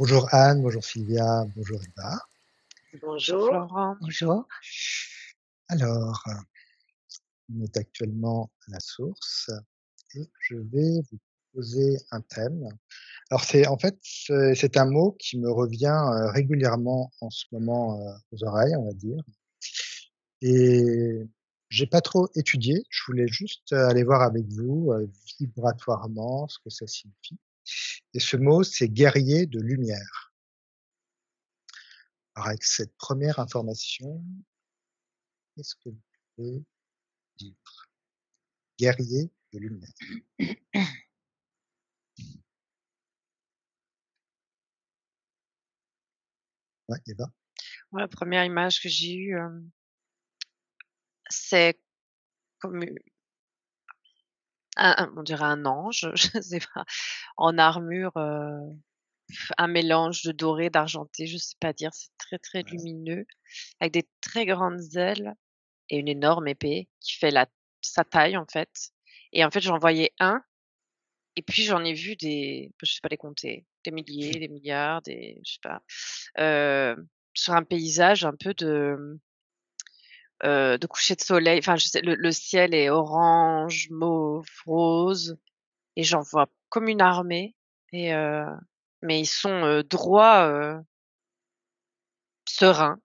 Bonjour Anne, bonjour Sylvia, bonjour Eva. Bonjour Bonjour. Florent. Bonjour. Alors, on est actuellement à la source et je vais vous poser un thème. Alors c'est un mot qui me revient, régulièrement en ce moment, aux oreilles, on va dire, et j'ai pas trop étudié. Je voulais juste, aller voir avec vous, vibratoirement ce que ça signifie et ce mot, c'est guerrier de lumière. Alors avec cette première information, qu'est-ce que vous pouvez dire? Guerrier de lumière. Ouais, Eva? Moi, la première image que j'ai eue, c'est comme on dirait un ange, je sais pas, en armure, un mélange de doré, d'argenté, je sais pas dire. C'est très, très Ouais, lumineux, avec des très grandes ailes et une énorme épée qui fait la sa taille, en fait. Et en fait, j'en voyais un et puis j'en ai vu je sais pas les compter, des milliers, des milliards, je sais pas, sur un paysage un peu de coucher de soleil, enfin je sais, le ciel est orange, mauve, rose et j'en vois comme une armée et mais ils sont, droits, sereins.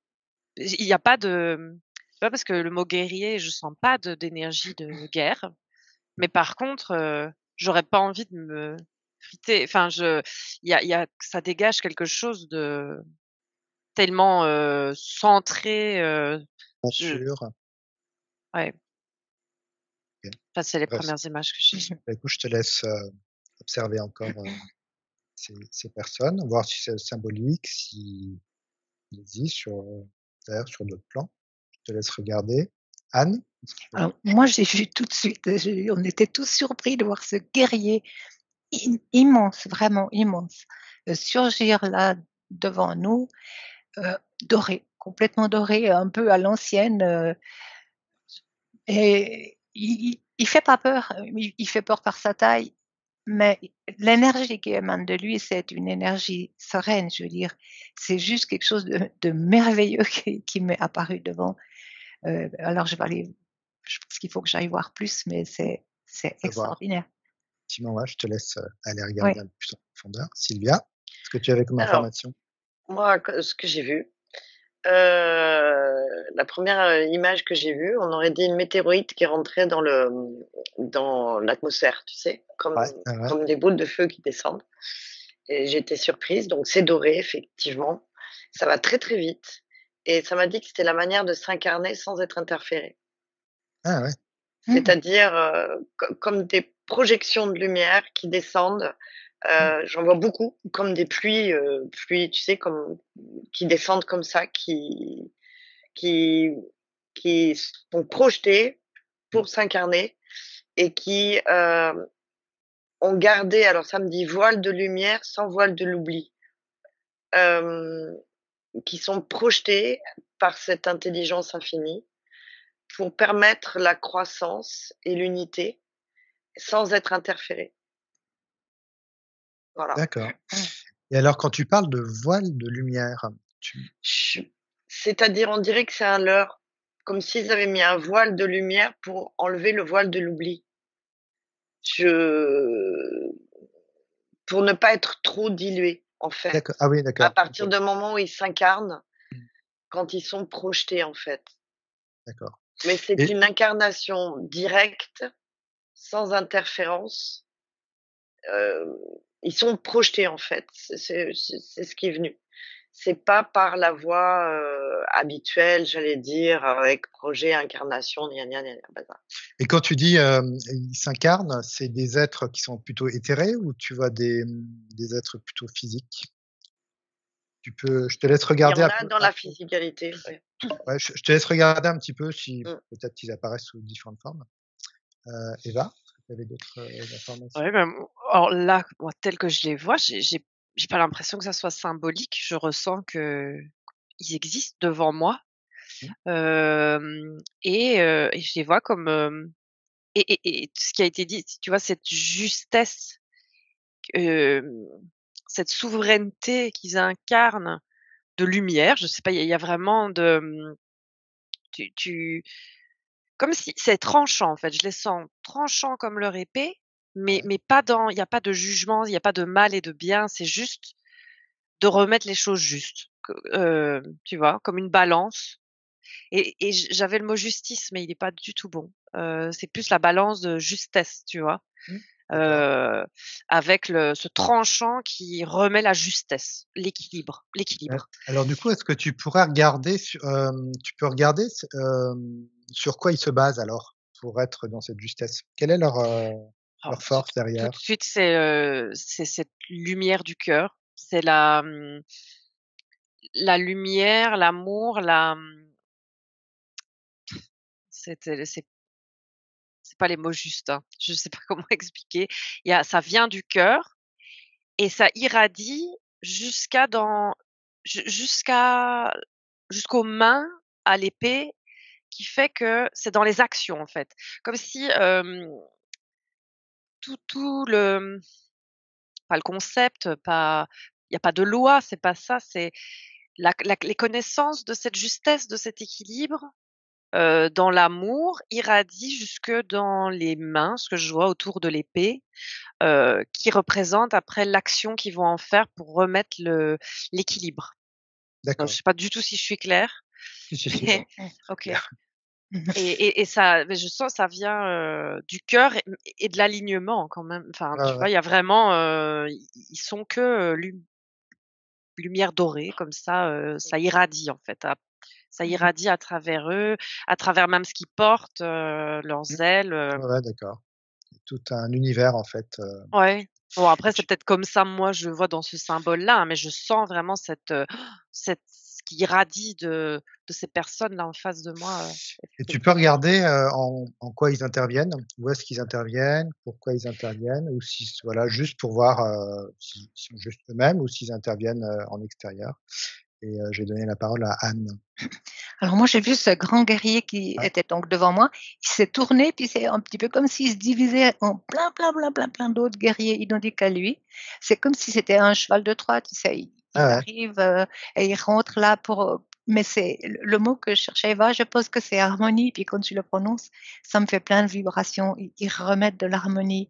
Il y a pas c'est pas parce que le mot guerrier, je sens pas d'énergie de guerre, mais par contre, j'aurais pas envie de me friter. Enfin il y a ça dégage quelque chose de tellement, centré, je nature, ouais, OK, ça c'est les intéressant. premières images que j'ai eues. Bah, écoute, je te laisse, observer encore, ces personnes, voir si c'est symbolique, s'il existe d'ailleurs sur d'autres plans. Je te laisse regarder. Anne, est-ce que Alors moi, j'ai vu tout de suite, on était tous surpris de voir ce guerrier immense, vraiment immense, surgir là devant nous, doré, complètement doré, un peu à l'ancienne, et il fait pas peur, il fait peur par sa taille, mais l'énergie qui émane de lui, c'est une énergie sereine, je veux dire. C'est juste quelque chose de merveilleux qui m'est apparu devant. Alors je pense qu'il faut que j'aille voir plus, mais c'est tu vas voir? extraordinaire. Effectivement, ouais, je te laisse, aller regarder Oui. un peu plus en profondeur. Sylvia, ce que tu avais comme Alors, information? moi, ce que j'ai vu, la première image que j'ai vue, on aurait dit une météorite qui rentrait dans l'atmosphère, tu sais? Comme Ouais, ouais, ouais, comme des boules de feu qui descendent et j'étais surprise, donc c'est doré effectivement. Ça va très, très vite et ça m'a dit que c'était la manière de s'incarner sans être interféré. ah ouais, Mmh. C'est-à-dire, comme des projections de lumière qui descendent, mmh, j'en vois beaucoup, comme des pluies, tu sais, comme qui descendent comme ça, qui qui sont projetées mmh, pour s'incarner et qui, ont gardé, alors ça me dit voile de lumière sans voile de l'oubli, hem, qui sont projetées par cette intelligence infinie pour permettre la croissance et l'unité sans être interférées. Voilà. d'accord, et alors quand tu parles de voile de lumière, tu Je C'est-à-dire, on dirait que c'est un leurre, comme s'ils avaient mis un voile de lumière pour enlever le voile de l'oubli. Je Pour ne pas être trop dilués, en fait, d'accord, ah oui, à d'accord, OK. partir du moment où ils s'incarnent, Mmh, quand ils sont projetés, en fait. d'accord, Mais c'est et une incarnation directe, sans interférence, ils sont projetés, en fait. C'est ce qui est venu. C'est pas par la voie, habituelle, j'allais dire, avec projet, incarnation, gna gna gna gna, bazar. Et quand tu dis, ils s'incarnent, c'est des êtres qui sont plutôt éthérés ou tu vois des êtres plutôt physiques? Je te laisse Il y regarder en a dans un la peu, physicalité, ouais. ouais, je te laisse regarder un petit peu si Mmh. peut-être qu'ils apparaissent sous différentes formes. Eva, est-ce que tu avais d'autres, informations? Ouais, bah, alors là, moi, tel que je les vois, j'ai pas l'impression que ça soit symbolique. Je ressens qu'ils existent devant moi, Mmh, et je les vois comme, et ce qui a été dit, tu vois, cette justesse, hem, cette souveraineté qu'ils incarnent de lumière. Je sais pas, il y a vraiment tu comme si c'est tranchant en fait, je les sens tranchants comme leur épée, mais Ouais, pas il y a pas de jugement, il y a pas de mal et de bien, c'est juste de remettre les choses justes, tu vois? Comme une balance et j'avais le mot justice, mais il est pas du tout bon. C'est plus la balance de justesse, tu vois? mmh, d'accord. Heu, avec ce tranchant qui remet la justesse, l'équilibre. Alors du coup, est-ce que tu pourrais regarder tu peux regarder sur quoi ils se basent alors, pour être dans cette justesse? Quelle est Alors leur tout force tout de derrière? suite, c'est cette lumière du cœur, c'est la lumière, l'amour, c'est pas les mots justes, hein. Je sais pas comment expliquer. Ça vient du cœur et ça irradie jusqu'à dans jusqu'à jusqu'aux mains, à l'épée, qui fait que c'est dans les actions, en fait. Comme si, tout le pas le concept, pas il y a pas de loi, c'est pas ça, c'est les connaissances de cette justesse, de cet équilibre, dans l'amour, irradie jusque dans les mains, ce que je vois autour de l'épée, qui représente après l'action qu'ils vont en faire pour remettre l'équilibre. Je D'accord. sais pas du tout si je suis claire, Si, si, si, mais c'est OK. clair. Et ça mais je sens ça vient, du cœur et de l'alignement quand même. Enfin, Ouais, tu ouais. vois, il y a vraiment, ils sont que, lumière dorée comme ça irradie en fait, ça irradie à travers eux, à travers même ce qu'ils portent, Mmh. leurs ailes, Ouais, ouais, d'accord. Tout un univers en fait, ouais. Bon et après c'est tu peut-être comme ça, moi je le vois dans ce symbole-là, hein, mais je sens vraiment cette ce qui irradie de ces personnes-là en face de moi, et tu effectivement. peux regarder, en quoi ils interviennent? Où est-ce qu'ils interviennent? Pourquoi ils interviennent? Ou si voilà, juste pour voir, s'ils sont juste eux-mêmes ou s'ils interviennent, en extérieur? Et je vais donner la parole à Anne. Alors moi, j'ai vu ce grand guerrier qui Ouais, était donc devant moi. Il s'est tourné, puis c'est un petit peu comme s'il se divisait en plein, plein, plein, plein, plein d'autres guerriers identiques à lui. C'est comme si c'était un cheval de Troie, tu sais? ouais, Il ouais. arrive, et il rentre là pour, mais c'est le mot que je cherchais, Eva, je pense que c'est harmonie, puis quand tu le prononces, ça me fait plein de vibrations. Ils remettent de l'harmonie,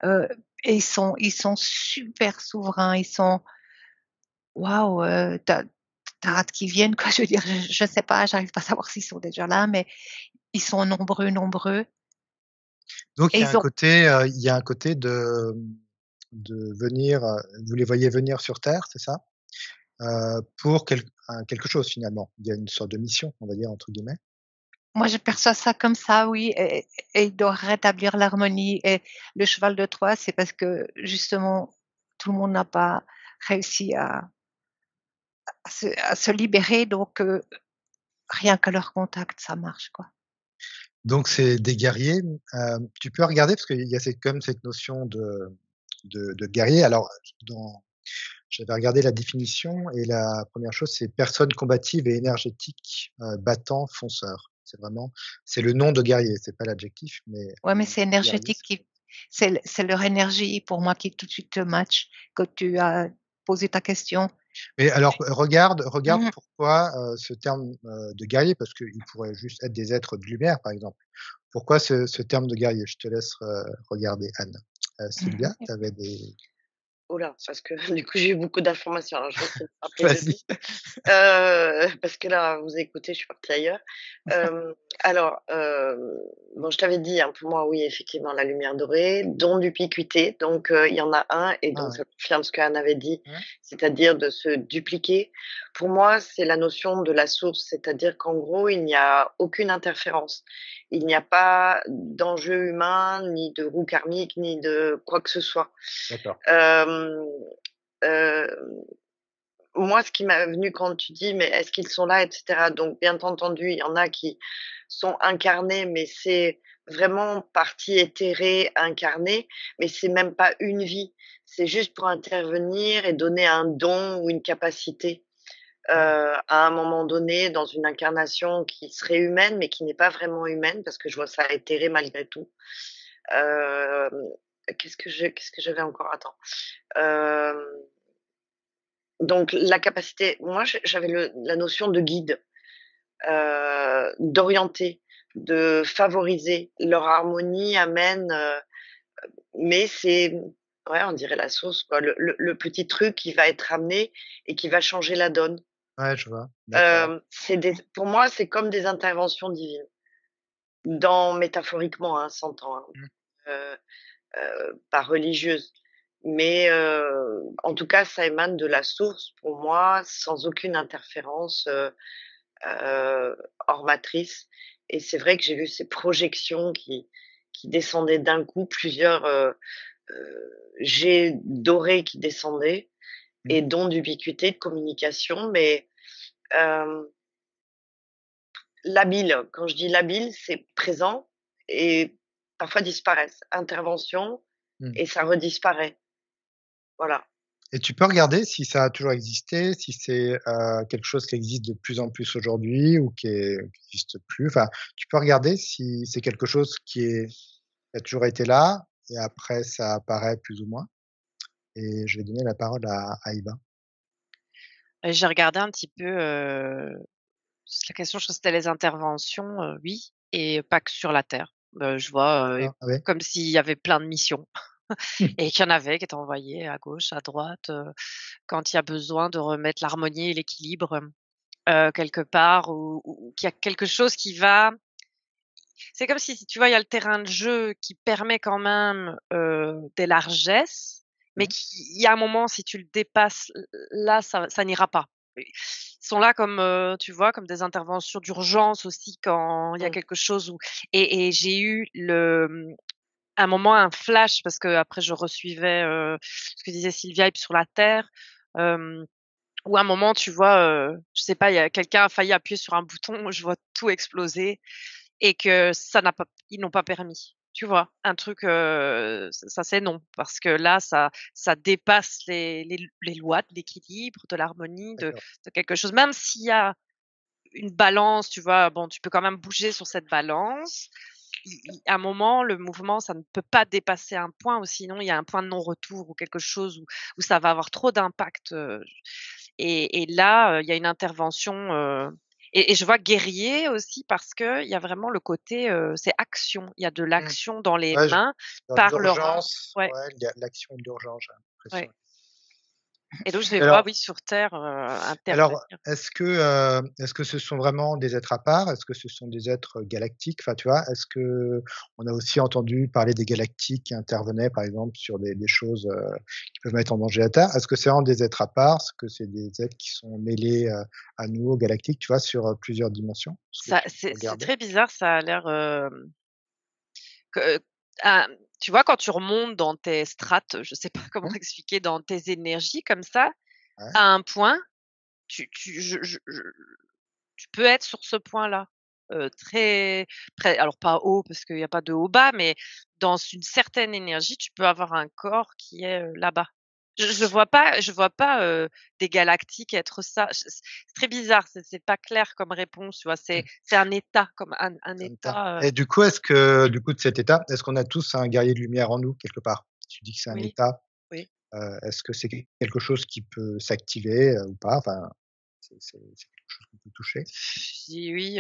heu et ils sont super souverains. Ils sont waouh, tu hâte qu'ils viennent, quoi. Je veux dire, je sais pas, j'arrive pas à savoir s'ils sont déjà là, mais ils sont nombreux, nombreux Donc et ils ont il y a un côté de venir, vous les voyez venir sur terre, c'est ça? Pour quelque chose finalement. Il y a une sorte de «mission», on va dire entre guillemets. moi, je perçois ça comme ça, oui et ils doivent rétablir l'harmonie et le cheval de Troie, c'est parce que justement, tout le monde n'a pas réussi à se libérer donc rien que leur contact, ça marche, quoi. Donc c'est des guerriers, tu peux regarder parce qu'il y a cette notion de guerrier. Alors dans j'avais regardé la définition et la première chose, c'est personne combative et énergétique, battant, fonceur. C'est le nom de guerrier, c'est pas l'adjectif, mais Ouais, mais c'est guerrier, énergétique c'est qui c'est leur énergie pour moi qui tout de suite match quand tu as posé ta question. mais alors regarde Mmh. pourquoi, ce terme, de guerrier, parce qu'il pourrait juste être des êtres de lumière, par exemple. Pourquoi ce terme de guerrier? Je te laisse, regarder Anne. Sylvia, tu avais des Ouh là, parce que du coup, j'ai eu beaucoup d'informations, alors je vais essayer de me rappeler de vas-y. tout. Parce que là, à vous écouter, je suis partie ailleurs. Alors, bon, je t'avais dit, hein, pour moi, oui, effectivement, la lumière dorée, don d'ubiquité, donc il y en a un et Ah donc ouais. ça confirme ce qu'Anne avait dit, Ouais. c'est-à-dire de se dupliquer. Pour moi, c'est la notion de la source, c'est-à-dire qu'en gros, il n'y a aucune interférence. Il n'y a pas d'enjeu humain, ni de roue karmique, ni de quoi que ce soit. D'accord. Hem, heu Moi, ce qui m'est venu quand tu dis: «Mais est-ce qu'ils sont là?» et cetera, donc bien entendu, il y en a qui sont incarnés, mais c'est vraiment partie éthérée, incarnée, mais c'est même pas une vie. C'est juste pour intervenir et donner un don ou une capacité, Mmh. à un moment donné dans une incarnation qui serait humaine, mais qui n'est pas vraiment humaine parce que je vois ça éthéré malgré tout. Hem, qu'est-ce que j'avais encore? Attends. Hem Donc la capacité moi j'avais la notion de guide, d'orienter, de favoriser. Leur harmonie amène, mais c'est ouais, on dirait la sauce quoi, le petit truc qui va être amené et qui va changer la donne. Ouais, je vois, d'accord. C'est des pour moi, c'est comme des interventions divines, dans métaphoriquement, hein, s'entend, hein, Mmh. heu pas religieuse, mais en tout cas, ça émane de la source pour moi, sans aucune interférence, heu, hors matrice et c'est vrai que j'ai vu ces projections qui descendaient d'un coup, plusieurs, jets dorés qui descendaient Mmh. et dons d'ubiquité, de communication, mais hem, labiles. Quand je dis labile, c'est présent et parfois disparaissent. Intervention Mmh. et ça redisparaît. Voilà. Et tu peux regarder si ça a toujours existé, si c'est, quelque chose qui existe de plus en plus aujourd'hui ou qui existe plus? Enfin, tu peux regarder si c'est quelque chose qui a toujours été là et après ça apparaît plus ou moins? Et je vais donner la parole à Iva. J'ai regardé un petit peu, la question, je crois que c'était les interventions, oui et pas que sur la terre. Je vois, D'accord. Ah ouais? comme s'il y avait plein de missions et qu'il y en avait qui étaient envoyées à gauche, à droite, quand il y a besoin de remettre l'harmonie et l'équilibre, quelque part ou qu'il y a quelque chose qui va c'est comme si tu vois, il y a le terrain de jeu qui permet quand même, des largesses, mais Ouais. qui il y a un moment, si tu le dépasses, là, ça n'ira pas. Ils sont là comme, tu vois, comme des interventions d'urgence aussi quand il y a Mmh. quelque chose où j'ai eu un moment, un flash parce qu'après je resuivais, ce que disait Sylvia et puis sur la terre, hem, où à un moment, tu vois, je sais pas, il y a quelqu'un a failli appuyer sur un bouton, je vois tout exploser et que ça n'a pas ils n'ont pas permis, tu vois? Un truc, ça c'est non, parce que là ça dépasse les lois de l'équilibre, de l'harmonie, D'accord. de quelque chose. Même s'il y a une balance, tu vois? Bon, tu peux quand même bouger sur cette balance. I À un moment, le mouvement, ça ne peut pas dépasser un point ou sinon il y a un point de non-retour ou quelque chose où ça va avoir trop d'impact, et là, il y a une intervention, et je vois guerrier aussi parce qu'il y a vraiment le côté, c'est action. Il y a de Mmh. l'action dans les Ouais, je mains dans par leur l'urgence, ouais, ouais, il y a l'action et l'urgence, j'ai ouais l'impression. et donc je les Et vois, alors oui, sur terre, alors, intervenir. est-ce que ce sont vraiment des êtres à part? Est-ce que ce sont des êtres galactiques? Enfin, tu vois? Est-ce qu'on a aussi entendu parler des galactiques qui intervenaient, par exemple, sur des choses, qui peuvent mettre en danger la Terre? Est-ce que c'est vraiment des êtres à part? Est-ce que c'est des êtres qui sont mêlés, à nous, aux galactiques, tu vois, sur, plusieurs dimensions? Est-ce que Ça tu peux c'est regarder? très bizarre, ça a l'air, que, ah, tu vois, quand tu remontes dans tes strates, je sais pas comment Mmh, expliquer, dans tes énergies comme ça, ouais, à un point, tu tu peux être sur ce point-là, très près alors pas haut parce qu'il y a pas de haut bas, mais dans une certaine énergie, tu peux avoir un corps qui est, là-bas. Je vois pas, des galactiques être ça. C'est très bizarre, c'est pas clair comme réponse, tu vois? mmh, C'est un état, comme un c'est un état. état, Et du coup, est-ce que, du coup, de cet état, est-ce qu'on a tous un guerrier de lumière en nous, quelque part? Tu dis que c'est un oui, état, oui. est-ce que c'est quelque chose qui peut s'activer, ou pas? Enfin, c'est quelque chose qu'on peut toucher? Je dis: «Oui»,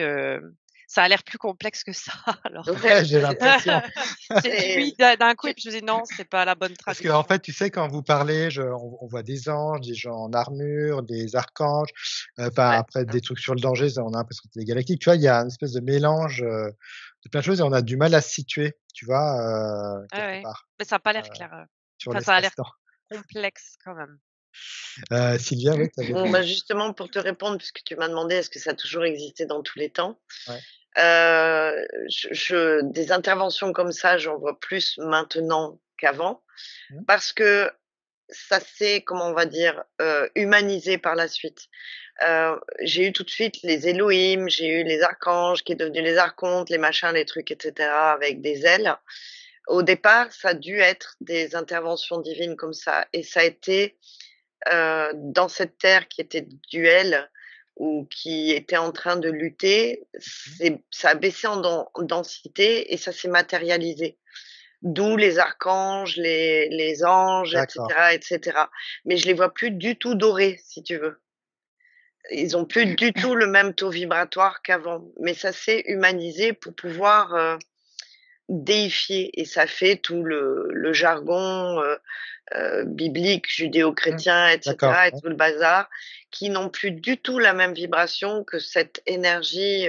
ça a l'air plus complexe que ça alors. Ouais, Ouais, j'ai l'impression. J'ai dit: c'est «Oui» d'un coup et j'ai puis je me dis: «Non, c'est pas la bonne Parce qu'en traduction». fait, tu sais, quand vous parlez, on voit des anges, des gens en armure, des archanges, enfin, ouais, après des trucs sur le danger, ça, on a l'impression que c'est des galactiques. Tu vois, il y a une espèce de mélange, de plein de choses et on a du mal à se situer, tu vois, Ouais, quelque ouais, part, mais ça a pas heu, l'air clair, sur enfin ça a l'air l'espace-temps. complexe quand même. Sylvia, oui, tu avais bon, des bah, justement pour te répondre, puisque tu m'as demandé: «Est-ce que ça a toujours existé dans tous les temps?» ouais. je des interventions comme ça, j'en vois plus maintenant qu'avant Mmh, parce que ça s'est, comment on va dire, humanisé par la suite. J'ai eu tout de suite les Elohim, j'ai eu les archanges qui est devenu les archontes, les machins, les trucs et cetera avec des ailes. Au départ, ça a dû être des interventions divines comme ça et ça a été, dans cette terre qui était duel ou qui était en train de lutter, mmh, ça a baissé en densité et ça s'est matérialisé. d'où les archanges, les anges, D'accord. et cetera. Mais je les vois plus du tout dorés, si tu veux. Ils ont plus du tout le même taux vibratoire qu'avant, mais ça s'est humanisé pour pouvoir, déifier et ça fait tout le jargon, biblique, Mmh. judéo-chrétien et D'accord, cetera et ouais. tout le bazar, qui n'ont plus du tout la même vibration que cette énergie,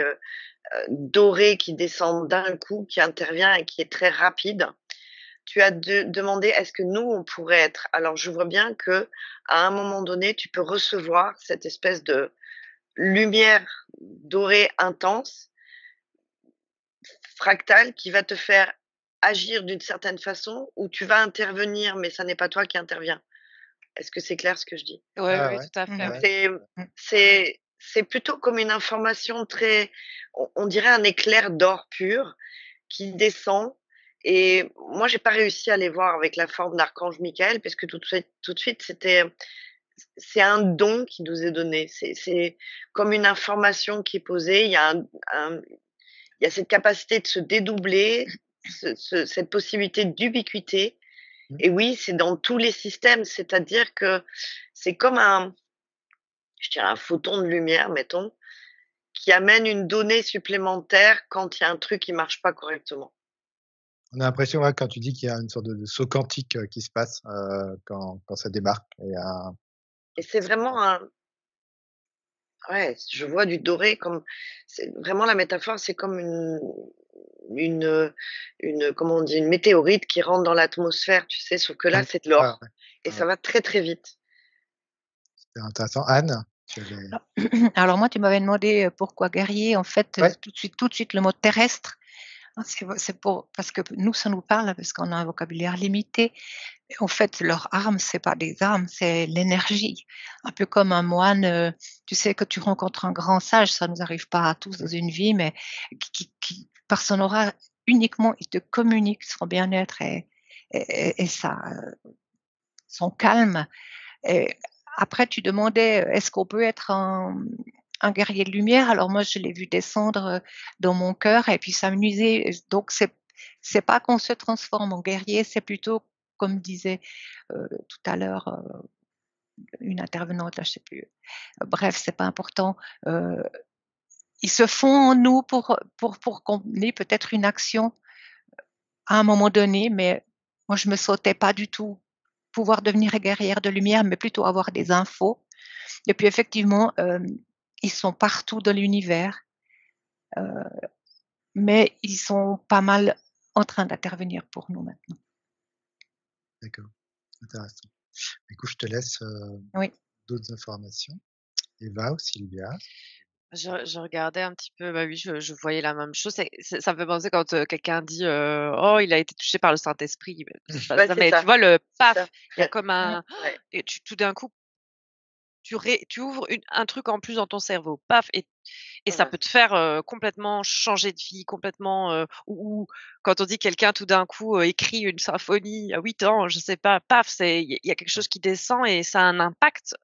dorée qui descend d'un coup, qui intervient et qui est très rapide. Tu as demandé: «Est-ce que nous, on pourrait être?» Alors je vois bien que à un moment donné, tu peux recevoir cette espèce de lumière dorée intense, fractale, qui va te faire agir d'une certaine façon, où tu vas intervenir, mais ça n'est pas toi qui interviens. Est-ce que c'est clair ce que je dis? Ouais, Ouais, ouais, ouais. tout à fait, Mmh. Ouais, oui. C'est Mmh. c'est plutôt comme une information très on dirait un éclair d'or pur qui descend et moi j'ai pas réussi à les voir avec la forme d'archange Michael parce que tout de suite c'est un don qui nous est donné. C'est comme une information qui est posée. Il y a cette capacité de se dédoubler, cette possibilité d'ubiquité mmh. et oui, c'est dans tous les systèmes, c'est-à-dire que c'est comme je dirais un photon de lumière, mettons, qui amène une donnée supplémentaire quand il y a un truc qui marche pas correctement. On a l'impression, ouais, quand tu dis qu'il y a une sorte de saut quantique, qui se passe, quand ça débarque et Et c'est vraiment un ouais, je vois du doré comme c'est vraiment la métaphore, c'est comme une, comment on dit? Une météorite qui rentre dans l'atmosphère, tu sais? Sauf que là, mmh. c'est de Ouais, l'or ouais. et Ouais, ça ouais. va très, très vite. C'est intéressant. Anne, tu avais Alors alors moi, tu m'avais demandé, pourquoi guerrier. En fait, ouais, tout de suite le mot terrestre, hein, c'est pour parce que nous, ça nous parle parce qu'on a un vocabulaire limité. Et en fait, leurs armes, c'est pas des armes, c'est l'énergie. Un peu comme un moine, tu sais, que tu rencontres un grand sage, ça nous arrive pas à tous dans mmh, une vie, mais qui par son aura uniquement, il te communique son bien-être et son calme. Et après, tu demandais, est-ce qu'on peut être un guerrier de lumière? Alors moi, je l'ai vu descendre, dans mon cœur et puis s'amuser. Donc c'est pas qu'on se transforme en guerrier, c'est plutôt comme disait, tout à l'heure, une intervenante là, je sais plus. Bref, c'est pas important. Heu, Ils se font en nous pour qu'on ait peut-être une action à un moment donné, mais moi je me sentais pas du tout pouvoir devenir guerrière de lumière, mais plutôt avoir des infos. Et puis effectivement, ils sont partout dans l'univers, heu, mais ils sont pas mal en train d'intervenir pour nous maintenant. d'accord, intéressant. Écoute, je te laisse, Oui. d'autres informations. Eva ou Sylvia? Je regardais un petit peu, bah, oui, je voyais la même chose. Ça me fait penser quand, quelqu'un dit, «Oh, il a été touché par le Saint-Esprit», mais c'est pas Ouais, ça, c'est mais tu ça, vois le c'est ça. paf, il y a comme Mmh. un Ouais, et tu tout d'un coup, tu ouvres un truc en plus dans ton cerveau, paf et ça voilà. peut te faire, complètement changer de vie, complètement, ou quand on dit quelqu'un tout d'un coup, écrit une symphonie à 8 ans, je sais pas, paf, il y a quelque chose qui descend et ça a un impact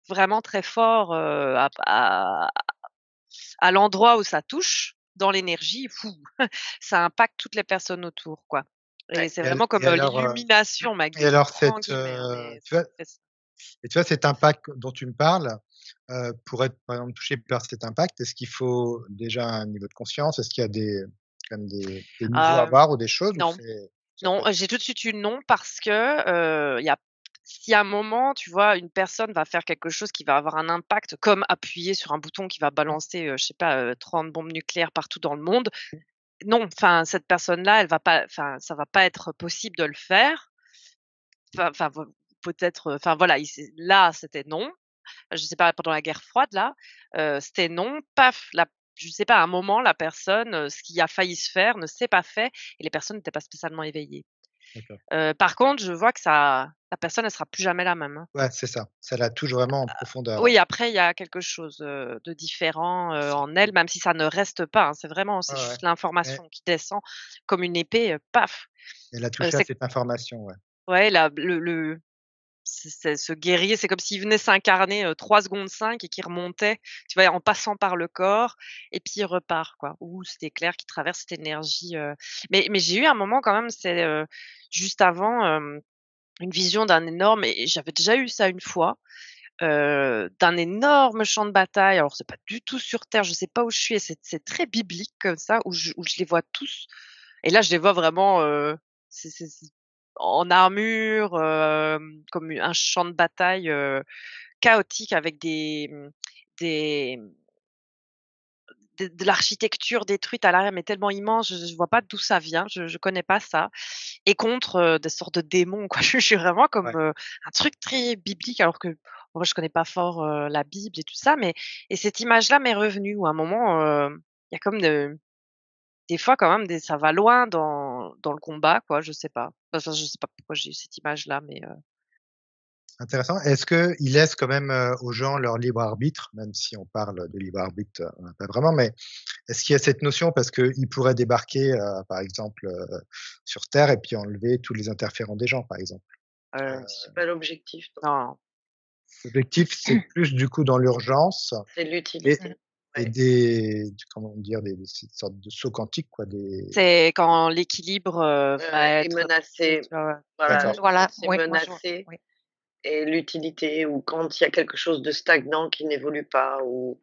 vraiment très fort, à l'endroit où ça touche, dans l'énergie, fou, ça impacte toutes les personnes autour, quoi. Et Ouais. c'est vraiment comme, l'illumination, mais avec Et des alors grands guillemets, hein, mais tu vois c'est ça. et tu vois cet impact dont tu me parles, pour être, par exemple, touché par cet impact, est-ce qu'il faut déjà un niveau de conscience? Est-ce qu'il y a quand même des niveaux à Ah, avoir ou des choses ou non, c'est ça peut non, être j'ai tout de suite eu non parce que, il y a si à un moment, tu vois, une personne va faire quelque chose qui va avoir un impact, comme appuyer sur un bouton qui va mmh, balancer, je sais pas, 30 bombes nucléaires partout dans le monde, non, enfin, cette personne-là, elle va pas enfin, ça va pas être possible de le faire. Enfin, peut-être, enfin voilà, il s'est là, c'était non. Je sais pas, pendant la guerre froide là, c'était non, paf, la je sais pas, à un moment, la personne, ce qui a failli se faire ne s'est pas fait et les personnes n'étaient pas spécialement éveillées. d'accord. Par contre, je vois que ça la personne, elle sera plus jamais la même, hein. Ouais, c'est ça. Ça la touche vraiment en profondeur, ouais. Oui, après, il y a quelque chose, de différent, en elle, même si ça ne reste pas, hein. Ouais, C'est ouais. juste Et l'information qui descend comme une épée, paf. elle a touché à C'est cette information, ouais. ouais, la le c'est ce guerrier, c'est comme s'il venait s'incarner, 3 secondes 5 et qu'il remontait, tu vois? En passant par le corps et puis il repart, quoi. Ou cet éclair qui traverse cette énergie, mais j'ai eu un moment quand même, c'est, juste avant, une vision d'un énorme et j'avais déjà eu ça une fois, d'un énorme champ de bataille. Alors c'est pas du tout sur terre, je sais pas où je suis et c'est très biblique comme ça, où je les vois tous et là je les vois vraiment, c'est en armure, comme un champ de bataille, chaotique avec des de l'architecture détruite à l'arrière, mais tellement immense, je vois pas d'où ça vient, je connais pas ça et contre, des sortes de démons, quoi. Je suis vraiment comme, Ouais. un truc très biblique alors que moi je connais pas fort, la Bible et tout ça, mais et cette image-là m'est revenue où à un moment, il y a comme des fois quand même ça va loin dans le combat, quoi, je sais pas. Enfin, je sais pas pourquoi j'ai eu cette image-là, mais Intéressant. Est-ce qu'ils laissent quand même, aux gens leur libre arbitre, même si on parle de libre arbitre, pas vraiment, mais est-ce qu'il y a cette notion parce qu'ils pourraient débarquer, par exemple, sur terre et puis enlever tous les interférents des gens, par exemple? heu, C'est pas l'objectif, non. non. L'objectif, c'est plus du coup dans l'urgence C'est et l'utilité. et Ouais. comment dire? Des sortes de sauts quantiques quoi, des C'est quand l'équilibre, va Est être brisé, menacé. tu vois? Voilà, d'accord, Voilà, c'est oui, moi je vois, menacé oui, et l'utilité ou quand il y a quelque chose de stagnant qui n'évolue pas ou,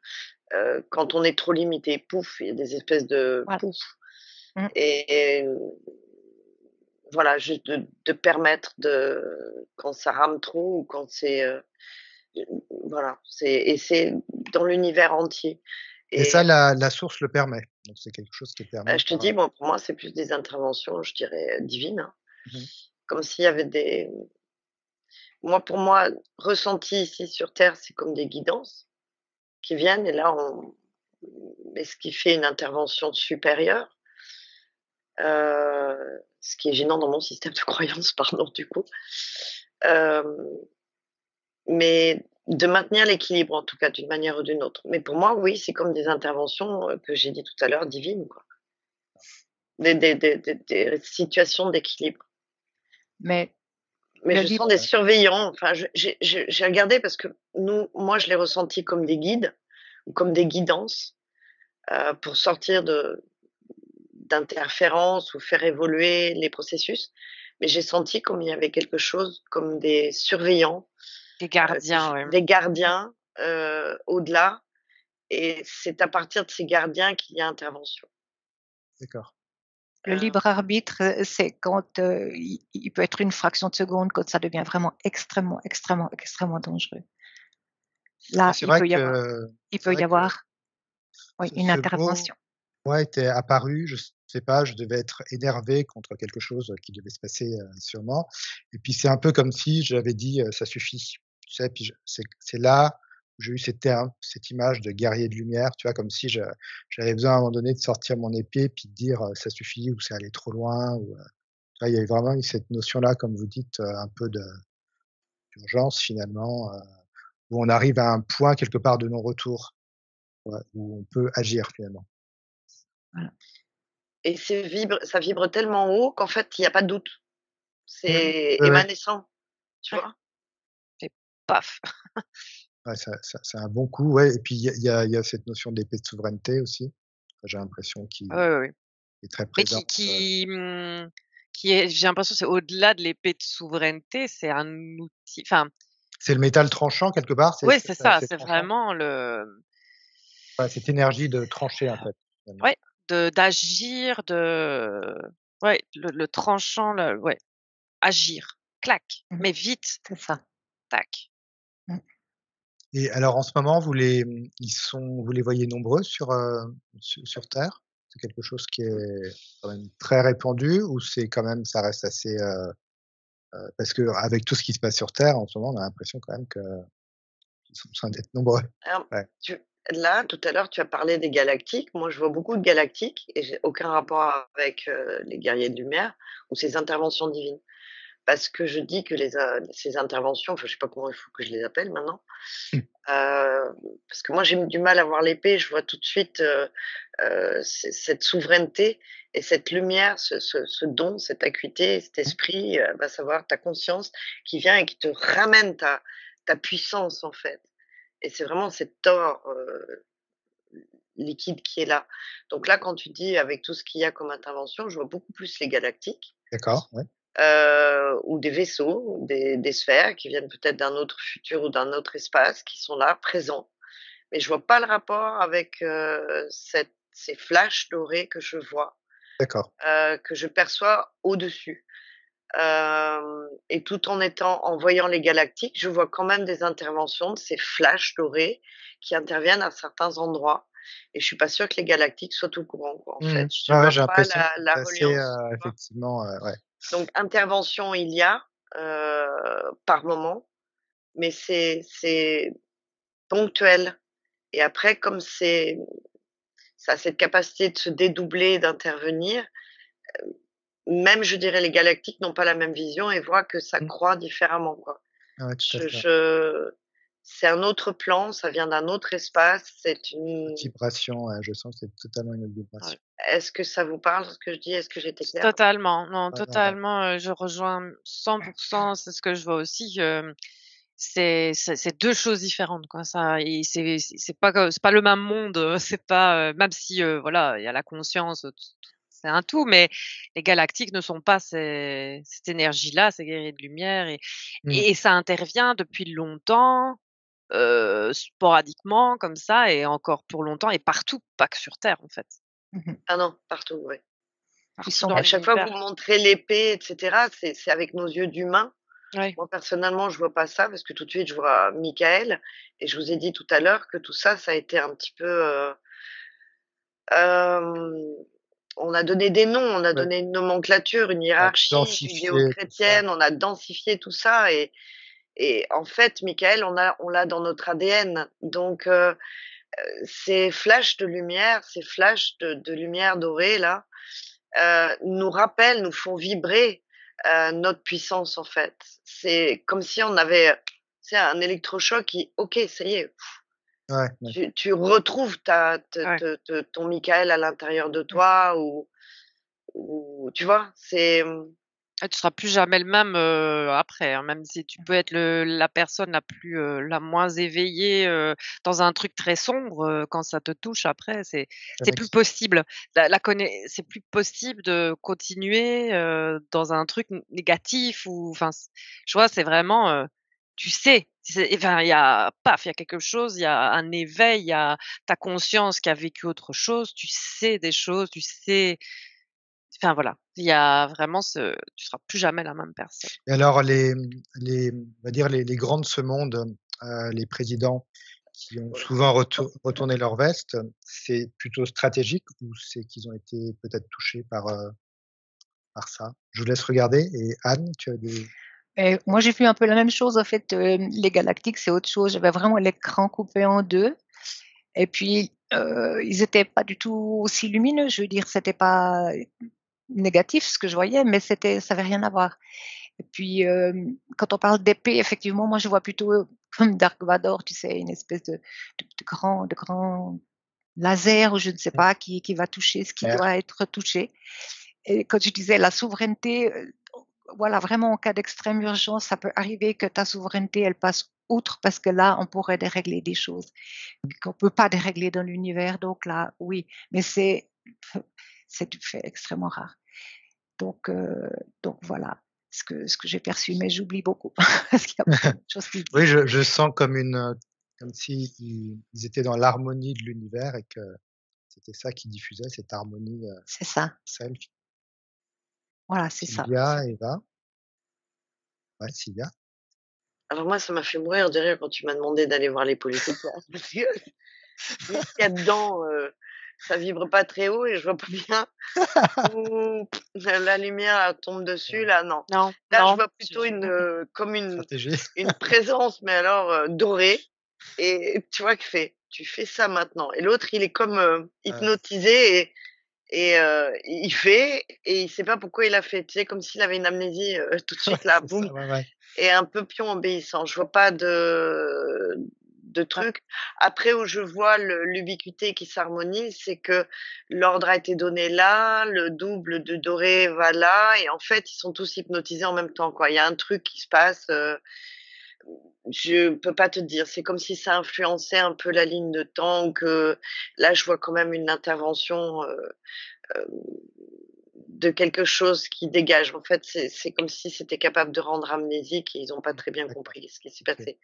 quand on est trop limité, pouf, il y a des espèces de voilà. pouf Mmh. et voilà, juste de permettre quand ça rame trop ou quand voilà, c'est dans l'univers entier et ça et la source le permet, donc c'est quelque chose qui est permis je te par, dis, moi, pour moi, c'est plus des interventions, je dirais, divines, hein. mmh Comme s'il y avait pour moi, ressenti ici sur terre, c'est comme des guidances qui viennent et là, ce qui fait une intervention supérieure, ce qui est gênant dans mon système de croyance, pardon, du coup. Hem, mais de maintenir l'équilibre, en tout cas, d'une manière ou d'une autre. Mais pour moi, oui, c'est comme des interventions, que j'ai dit tout à l'heure, divines, quoi. Des situations d'équilibre. Mais Mais le je sens libre des surveillants, enfin, j'ai regardé parce que moi, je l'ai ressenti comme des guides ou comme des guidances, pour sortir d'interférences ou faire évoluer les processus. Mais j'ai senti comme il y avait quelque chose comme des surveillants, Des gardiens, ouais. des gardiens, au-delà et c'est à partir de ces gardiens qu'il y a intervention. d'accord. le Heu, libre arbitre, c'est quand, il peut être une fraction de seconde, quand ça devient vraiment extrêmement, extrêmement, extrêmement dangereux. Mais Là, il c'est peut y vrai que avoir, oui, une ce mot, intervention. ouais, était apparu, je sais pas, je devais être énervé contre quelque chose, qui devait se passer, sûrement et puis c'est un peu comme si j'avais dit, «Ça suffit». Tu sais? Puis c'est là où j'ai eu cette image de guerrier de lumière, tu vois? Comme si j'avais besoin à un moment donné de sortir mon épée puis de dire, «Ça suffit» ou «C'est allé trop loin» ou, tu vois? Il y avait vraiment eu cette notion-là, comme vous dites, un peu d'urgence finalement, où on arrive à un point quelque part de non-retour, ouais, où on peut agir finalement. Voilà. et ça vibre tellement haut qu'en fait, il y a pas de doute. Mmh. C'est Ouais, ouais. évanescent, tu Ouais, vois? c'est paf. Ouais, ça c'est un bon coup, ouais et puis il y a cette notion d'épée de souveraineté aussi. J'ai l'impression Ouais, qui ouais, ouais. est très Mais présente, qui est j'ai l'impression que c'est au-delà de l'épée de souveraineté, c'est un outil enfin, c'est le métal tranchant quelque part, oui, c'est ça, c'est c'est tranchant? vraiment le Ouais, cette énergie de trancher en fait, finalement. ouais, d'agir, ouais, le tranchant, ouais, agir, clac, Mmh. mais vite, C'est ça. tac. Mmh. Et alors en ce moment vous les voyez nombreux sur Terre? C'est quelque chose qui est quand même très répandu ou c'est quand même ça reste assez, parce qu'avec tout ce qui se passe sur Terre en ce moment, on a l'impression quand même qu'ils ont besoin d'être nombreux. Alors, Ouais. tu là, tout à l'heure, tu as parlé des galactiques. Moi, je vois beaucoup de galactiques et j'ai aucun rapport avec, les guerriers de lumière ou ces interventions divines. parce que je dis que ces interventions, enfin, je sais pas comment il faut que je les appelle maintenant, parce que moi j'ai du mal à voir l'épée, je vois tout de suite, cette souveraineté et cette lumière, ce don, cette acuité, cet esprit, va savoir ta conscience qui vient et qui te ramène ta puissance en fait et c'est vraiment cet or, liquide qui est là. Donc là, quand tu dis avec tout ce qu'il y a comme intervention, je vois beaucoup plus les galactiques, D'accord, ouais. ou des vaisseaux, ou des sphères qui viennent peut-être d'un autre futur ou d'un autre espace, qui sont là, présents. Mais je vois pas le rapport avec, ces flashs dorés que je vois, D'accord. que je perçois au-dessus. Et tout en voyant les galactiques, je vois quand même des interventions de ces flashs dorés qui interviennent à certains endroits et je suis pas sûre que les galactiques soient au courant, quoi, en Mmh fait. mh. Je Ouais, ouais, vois j'ai pas l'impression que la c'est assez, reliance, tu vois? effectivement, ouais. Donc intervention, il y a, par moment, mais c'est ponctuel et après comme ça a cette capacité de se dédoubler, d'intervenir, même je dirais les galactiques n'ont pas la même vision et voient que ça Mmh. croît différemment, quoi. Ouais, tout à fait, ouais. Je C'est un autre plan, ça vient d'un autre espace, c'est Une une vibration, ouais, je sens que c'est totalement une autre Ouais. vibration. est-ce que ça vous parle ce que je dis? Est-ce que j'ai été claire? Totalement, non, Ouais, ouais, ouais. totalement, je rejoins 100. C'est ce que je vois aussi, c'est 2 choses différentes, quoi, ça et c'est pas le même monde, c'est pas, même si, voilà, il y a la conscience, c'est un tout, mais les galactiques ne sont pas cette énergie-là, ces guerriers de lumière Mmh. et ça intervient depuis longtemps, sporadiquement comme ça et encore pour longtemps et partout, pas que sur Terre, en fait. Mmh. Ah non, partout, ouais. Ils Partout sont dans Et à chaque fois que l'univers. vous me montrez l'épée et cetera, c'est avec nos yeux d'humains. Ouais, Moi, personnellement, je vois pas ça parce que tout de suite, je vois Michael et je vous ai dit tout à l'heure que tout ça, ça a été un petit peu, hem, on a donné des noms, on a Ouais, donné une nomenclature, une à hiérarchie densifier tout ça. judéo-chrétienne, on a densifié tout ça et en fait, Michael, on l'a dans notre ADN. Donc ces flashs de lumière, ces flashs de lumière dorée là, nous rappellent, nous font vibrer, notre puissance en fait. C'est comme si on avait, tu sais, un électrochoc qui OK, ça y est, Ouais, ouais. tu retrouves ta te ouais. te te ton Michael à l'intérieur de toi ou tu vois? Ah, tu seras plus jamais le même, après, hein, même si tu peux être la personne la moins éveillée, dans un truc très sombre, quand ça te touche après, c'est plus Connexion. possible. C'est plus possible de continuer, dans un truc négatif ou enfin, tu vois? C'est vraiment, tu sais, enfin, il y a quelque chose, il y a un éveil, il y a ta conscience qui a vécu autre chose, tu sais des choses, tu sais enfin voilà, il y a vraiment tu seras plus jamais la même personne. Et alors on va dire les grands de ce monde, les présidents qui ont souvent retourné leur veste, c'est plutôt stratégique ou c'est qu'ils ont été peut-être touchés par ça? Je vous laisse regarder et Anne, tu as des Et moi, j'ai vu un peu la même chose, en fait, les galactiques, c'est autre chose. J'avais vraiment l'écran coupé en 2 et puis, ils étaient pas du tout aussi lumineux. Je veux dire, c'était pas négatif ce que je voyais, mais ça avait rien à voir. Et puis, quand on parle d'épée, effectivement, moi, je vois plutôt, comme Dark Vador, tu sais, une espèce de grand laser ou je ne sais mmh, pas qui va toucher ce qui clair, doit être touché. Et quand tu disais la souveraineté, voilà, vraiment en cas d'extrême urgence, ça peut arriver que ta souveraineté, elle passe outre parce que là, on pourrait dérégler des choses qu'on peut pas dérégler dans l'univers. Donc là, oui, mais c'est du fait extrêmement rare. Donc heu, donc voilà ce que j'ai perçu, mais j'oublie beaucoup parce qu'il y a beaucoup de choses qui se oui, disent. je sens comme comme si ils étaient dans l'harmonie de l'univers et que c'était ça qui diffusait cette harmonie, C'est ça, self. voilà, c'est ça. Sylvia, Eva? Ouais, Sylvia? Alors moi, ça m'a fait mourir de rire quand tu m'as demandé d'aller voir les politiques là, parce que vu ce qu'il y a dedans, ça vibre pas très haut et je vois pas bien où la lumière elle tombe dessus Ouais, là, non. Non, Là, je non, vois plutôt comme stratégie. une présence, mais alors, dorée et tu vois? Qui fait: «Tu fais ça maintenant» et l'autre, il est comme, Ouais, hypnotisé et il fait et il sait pas pourquoi il a fait. Tu sais, comme s'il avait une amnésie, tout de Ouais, suite là, c'est boum, ça, ouais, ouais. et un peu pion obéissant. Je vois pas de Ah, truc. Après où je vois l'ubiquité qui s'harmonise, c'est que l'ordre a été donné là, le double de doré va là et en fait, ils sont tous hypnotisés en même temps, quoi. Il y a un truc qui se passe, je peux pas te dire. C'est comme si ça influençait un peu la ligne de temps ou que là, je vois quand même une intervention, hem, de quelque chose qui dégage. En fait, c'est comme si c'était capable de rendre amnésique et ils ont pas très bien D'accord, compris ce qui s'est OK. passé.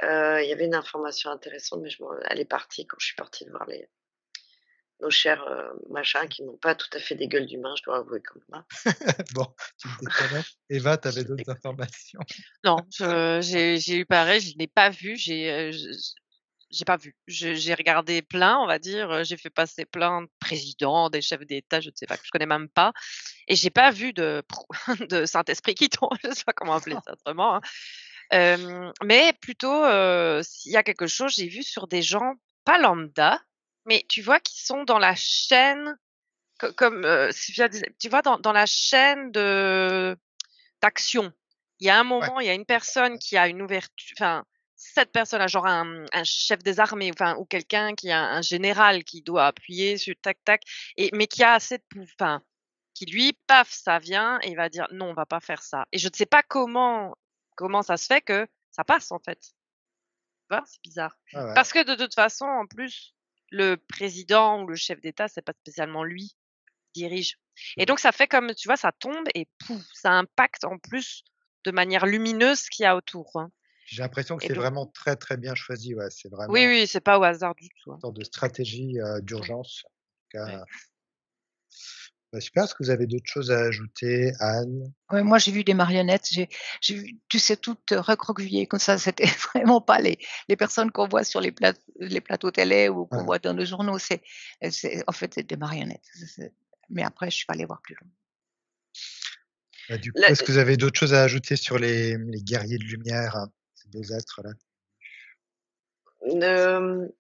Il y avait une information intéressante, mais je m'en elle est partie quand je suis partie de voir nos chers, machins qui n'ont pas tout à fait des gueules d'humains, je dois avouer quand même, hein. Bon, tu me déconnectes. Eva, tu avais Je d'autres déconne. informations? non, j'ai eu pareil, je n'ai pas vu, j'ai pas vu. J'ai regardé plein, on va dire, j'ai fait passer plein de présidents, des chefs d'État, je ne sais pas, que je connais même pas et j'ai pas vu de de Saint-Esprit qui tombe, je sais pas comment appeler ça autrement, hein. Mais plutôt, s'il y a quelque chose, j'ai vu sur des gens, pas lambda, mais tu vois, qui sont dans la chaîne comme, Sylvia disait, tu vois, dans la chaîne d'action. Il y a un Ouais, moment, il y a une d'accord, personne ouais. qui a une ouverture, enfin, cette personne-là, genre un chef des armées, enfin, ou quelqu'un qui a un général qui doit appuyer sur tac tac et mais qui a assez de enfin, qui lui, paf, ça vient et il va dire: «Non, on va pas faire ça» et je ne sais pas comment ça se fait que ça passe, en fait. Tu vois? C'est bizarre. Ouais, ouais. Parce que de toute façon, en plus, le président ou le chef d'État, c'est pas spécialement lui qui dirige et Mmh. donc ça fait comme, tu vois, ça tombe et pouf, ça impacte en plus de manière lumineuse ce qu'il y a autour, hein J'ai l'impression que et c'est donc vraiment très, très bien choisi, ouais. C'est oui, vraiment oui, c'est pas au hasard du tout, hein. une sorte de stratégie, Mmh, d'urgence. En tout ouais. cas, bah, super. Est-ce que vous avez d'autres choses à ajouter, Anne? Ouais, moi j'ai vu des marionnettes, j'ai vu, tu sais, toutes recroquevillées comme ça, c'était vraiment pas les personnes qu'on voit sur les plateaux télé ou qu'on Ouais. voit dans les journaux, c'est en fait, c'est des marionnettes. Mais après je suis pas allée voir plus loin. Bah, du coup, Le est-ce que vous avez d'autres choses à ajouter sur les guerriers de lumière, ces 2 êtres-là?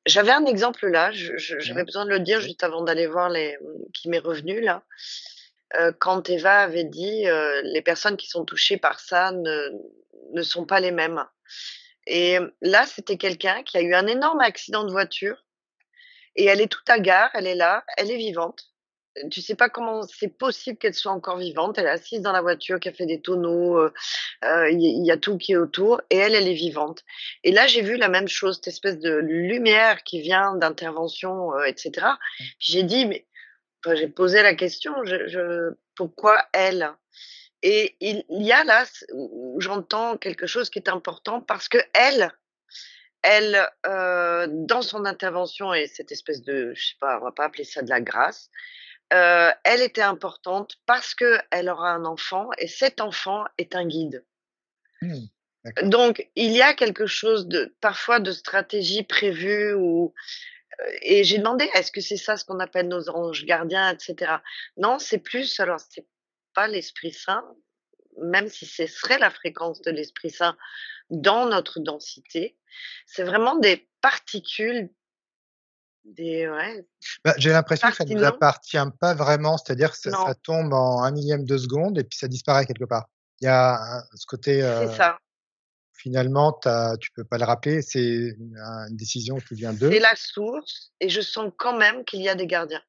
J'avais un exemple là, j'avais Ouais, besoin de le dire OK. juste avant d'aller voir qui m'est revenu là. Quand Eva avait dit, «Les personnes qui sont touchées par ça ne sont pas les mêmes» et là, c'était quelqu'un qui a eu un énorme accident de voiture et elle est toute hagard, elle est là, elle est vivante. Tu sais pas comment c'est possible qu'elle soit encore vivante. Elle est assise dans la voiture qui a fait des tonneaux, il y a tout qui est autour et elle, elle est vivante et là, j'ai vu la même chose, cette espèce de lumière qui vient d'intervention, et cetera. Puis j'ai dit: «Mais» enfin, j'ai posé la question, je pourquoi elle? Et il y a là où j'entends quelque chose qui est important parce qu'elle, dans son intervention et cette espèce de je sais pas, on va pas appeler ça de la grâce, elle était importante parce qu'elle aura un enfant et cet enfant est un guide. Mmh. D'accord. Donc il y a quelque chose de parfois de stratégie prévue ou et j'ai demandé: «Est-ce que c'est ça ce qu'on appelle nos anges gardiens?» et cetera. Non, c'est plus alors c'est pas l'Esprit Saint, même si ce serait la fréquence de l'Esprit Saint dans notre densité, c'est vraiment des particules, des ouais, Bah, j'ai l'impression que ça nous partilles appartient pas vraiment, c'est-à-dire que ça non, tombe en un millième de seconde et puis ça disparaît quelque part. Il y a ce côté, c'est ça. finalement, tu peux pas le rappeler, c'est une décision qui vient C'est d'eux la source et je sens quand même qu'il y a des gardiens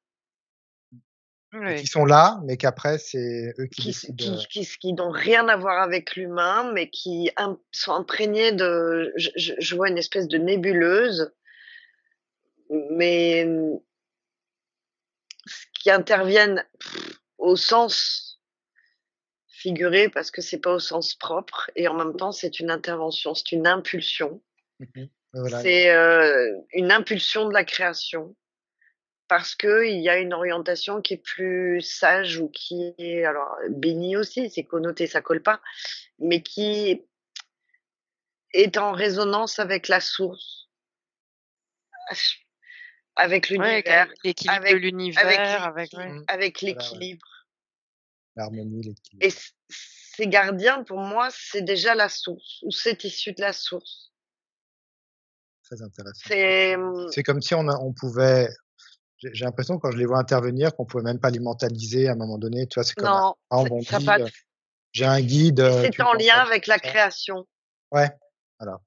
et qui Oui. sont là, mais qu'après c'est eux qui qui s décident, qui n'ont rien à voir avec l'humain, mais qui sont imprégnés de je vois une espèce de nébuleuse, mais qui interviennent au sens figuré parce que c'est pas au sens propre et en même temps c'est une intervention, c'est une impulsion. mmh voilà, C'est, une impulsion de la création parce qu'il y a une orientation qui est plus sage ou qui est alors bénie aussi, c'est connoté, ça colle pas, mais qui est en résonance avec la source, avec Ouais, l'univers, l'équilibre de avec l'univers avec ouais. avec voilà, ouais, l'équilibre l'harmonie, et l'équilibre, ces gardiens pour moi, c'est déjà la source ou c'est issu de la source. très intéressant. C'est, C'est comme si on pouvait j'ai l'impression quand je les vois intervenir qu'on pouvait même pas les mentaliser à un moment donné, tu vois? C'est comme, Non, par exemple, on ça a dit, pas de «J'ai un guide, mais c'est tu en lien l'entends avec comme la ça». création. Ouais, voilà,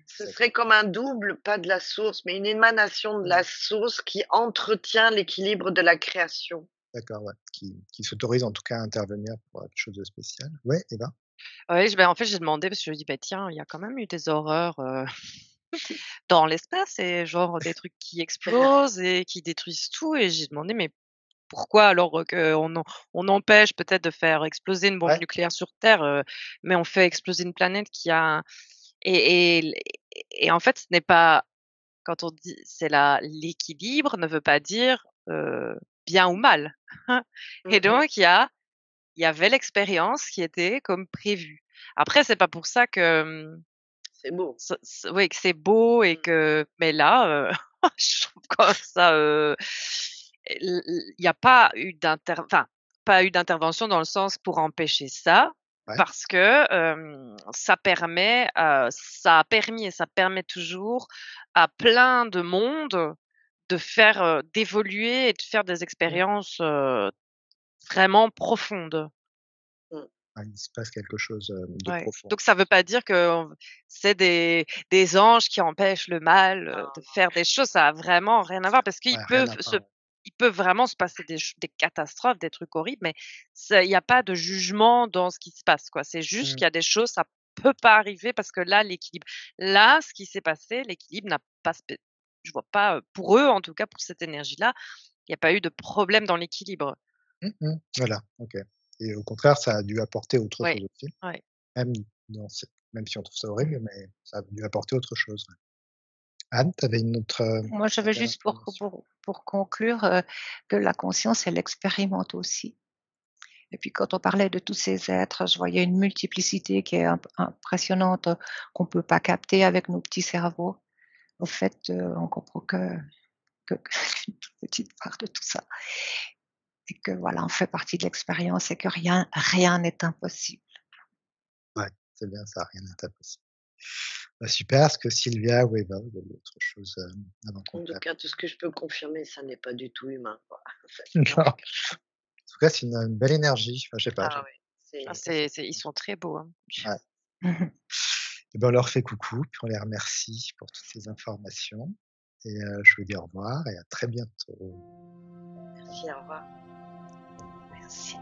Ce exact. serait comme un double, pas de la source, mais une émanation de Mmh. la source qui entretient l'équilibre de la création. D'accord, ouais, qui s'autorise en tout cas à intervenir pour quelque chose de spécial. Ouais, et ben, Oui, en fait, j'ai demandé parce que je me dis: «Bah, tiens, il y a quand même eu des horreurs, dans l'espace et genre des trucs qui explosent et qui détruisent tout» et j'ai demandé: «Mais pourquoi alors, on empêche peut-être de faire exploser une bombe ouais, nucléaire sur Terre, mais on fait exploser une planète qui a un» et l et en fait, ce n'est pas quand on dit c'est l'équilibre ne veut pas dire, bien ou mal. Et Mmh. donc il y avait l'expérience qui était comme prévu. Après, c'est pas pour ça que, C'est beau. oui, que c'est beau et Mmh. que mais là, je trouve quand ça, il y a pas eu pas eu d'intervention dans le sens pour empêcher ça, ouais, parce que, ça a permis et ça permet toujours à plein de monde de faire, d'évoluer et de faire des mmh, expériences, vraiment profondes. Mmh. ouais, il se passe quelque chose, de Ouais, profond. donc ça veut pas dire que c'est des anges qui empêchent le mal, Non, de non. faire des choses. Ça a vraiment rien à voir parce Ouais, rien à voir, ouais. il peut vraiment se passer des catastrophes, des trucs horribles, mais il y a pas de jugement dans ce qui se passe, quoi. C'est juste Mmh, qu'il y a des choses, ça peut pas arriver parce que là, ce qui s'est passé, l'équilibre n'a pas spé je vois pas, pour eux, en tout cas, pour cette énergie-là, il y a pas eu de problème dans l'équilibre. mmh mh, voilà, OK, et au contraire, ça a dû apporter autre Ouais, chose aussi, ouais. même dans ce même si on trouve ça horrible, mais ça a dû apporter autre chose, ouais. Anne, tu avais une autre, Moi, j'avais dernière juste information? pour conclure, que la conscience, elle expérimente aussi. Et puis quand on parlait de tous ces êtres, je voyais une multiplicité qui est impressionnante, qu'on ne peut pas capter avec nos petits cerveaux. Au fait, on comprend qu'une toute petite part de tout ça et que voilà, on fait partie de l'expérience et que rien n'est impossible. Ouais, c'est bien ça, rien n'est impossible. Bah, super, est-ce que Sylvia ou Eva, vous avez autre chose, avant qu'on En tout termine? cas, tout ce que je peux confirmer, ça n'est pas du tout humain, quoi. Ça Non, n'empêche en tout cas, c'est une belle énergie, enfin, je sais pas, ah oui, Ah c'est ils sont très beaux, hein. ouais, Mmh. et ben, on leur fait coucou, puis on les remercie pour toutes ces informations et je vous dis au revoir et à très bientôt. merci, au revoir. Merci.